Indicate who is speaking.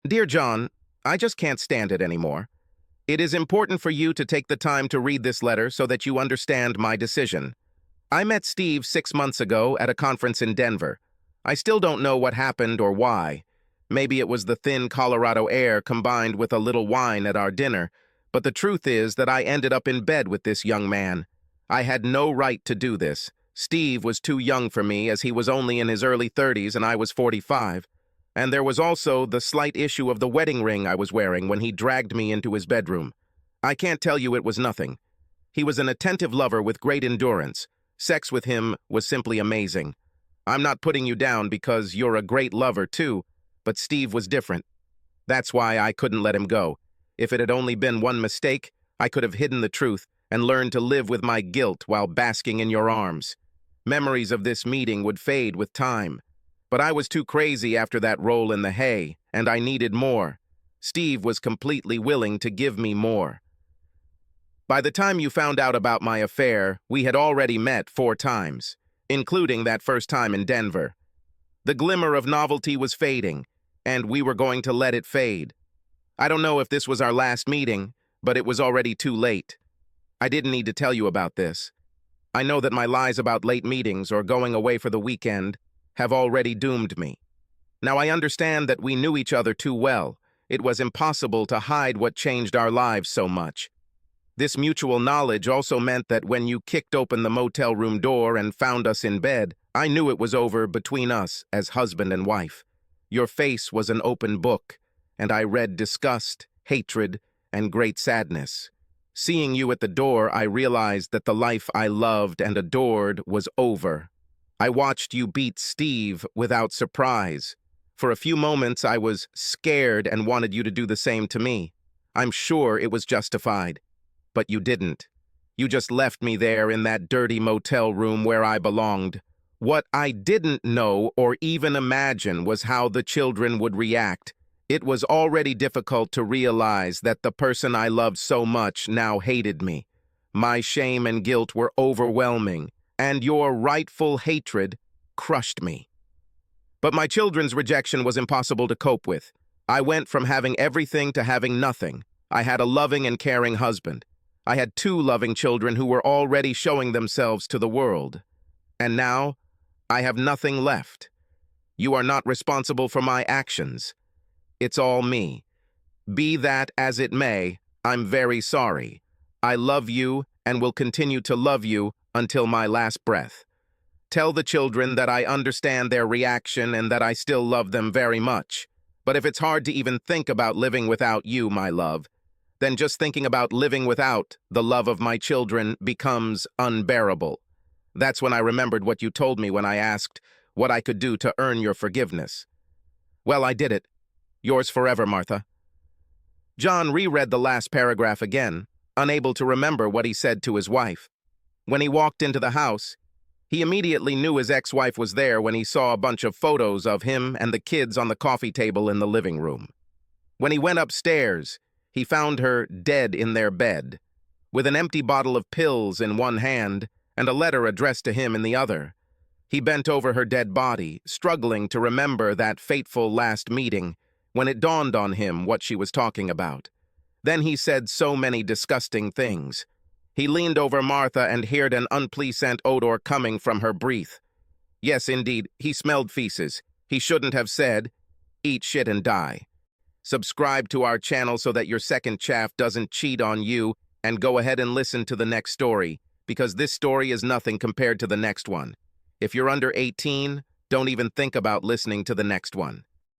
Speaker 1: Dear John, I just can't stand it anymore. It is important for you to take the time to read this letter so that you understand my decision. I met Steve 6 months ago at a conference in Denver. I still don't know what happened or why. Maybe it was the thin Colorado air combined with a little wine at our dinner, but the truth is that I ended up in bed with this young man. I had no right to do this. Steve was too young for me, as he was only in his early 30s and I was 45. And there was also the slight issue of the wedding ring I was wearing when he dragged me into his bedroom. I can't tell you it was nothing. He was an attentive lover with great endurance. Sex with him was simply amazing. I'm not putting you down because you're a great lover too, but Steve was different. That's why I couldn't let him go. If it had only been one mistake, I could have hidden the truth and learned to live with my guilt while basking in your arms. Memories of this meeting would fade with time. But I was too crazy after that roll in the hay, and I needed more. Steve was completely willing to give me more. By the time you found out about my affair, we had already met 4 times, including that first time in Denver. The glimmer of novelty was fading, and we were going to let it fade. I don't know if this was our last meeting, but it was already too late. I didn't need to tell you about this. I know that my lies about late meetings or going away for the weekend have already doomed me. Now I understand that we knew each other too well. It was impossible to hide what changed our lives so much. This mutual knowledge also meant that when you kicked open the motel room door and found us in bed, I knew it was over between us as husband and wife. Your face was an open book, and I read disgust, hatred, and great sadness. Seeing you at the door, I realized that the life I loved and adored was over. I watched you beat Steve without surprise. For a few moments, I was scared and wanted you to do the same to me. I'm sure it was justified. But you didn't. You just left me there in that dirty motel room where I belonged. What I didn't know or even imagine was how the children would react. It was already difficult to realize that the person I loved so much now hated me. My shame and guilt were overwhelming, and your rightful hatred crushed me. But my children's rejection was impossible to cope with. I went from having everything to having nothing. I had a loving and caring husband. I had 2 loving children who were already showing themselves to the world. And now, I have nothing left. You are not responsible for my actions. It's all me. Be that as it may, I'm very sorry. I love you and will continue to love you until my last breath. Tell the children that I understand their reaction and that I still love them very much. But if it's hard to even think about living without you, my love, then just thinking about living without the love of my children becomes unbearable. That's when I remembered what you told me when I asked what I could do to earn your forgiveness. Well, I did it. Yours forever, Martha. John reread the last paragraph again, unable to remember what he said to his wife. When he walked into the house, he immediately knew his ex-wife was there when he saw a bunch of photos of him and the kids on the coffee table in the living room. When he went upstairs, he found her dead in their bed, with an empty bottle of pills in one hand and a letter addressed to him in the other. He bent over her dead body, struggling to remember that fateful last meeting, when it dawned on him what she was talking about. Then he said so many disgusting things. He leaned over Martha and heard an unpleasant odor coming from her breath. Yes, indeed, he smelled feces. He shouldn't have said, "Eat shit and die." Subscribe to our channel so that your second chaff doesn't cheat on you, and go ahead and listen to the next story, because this story is nothing compared to the next one. If you're under 18, don't even think about listening to the next one.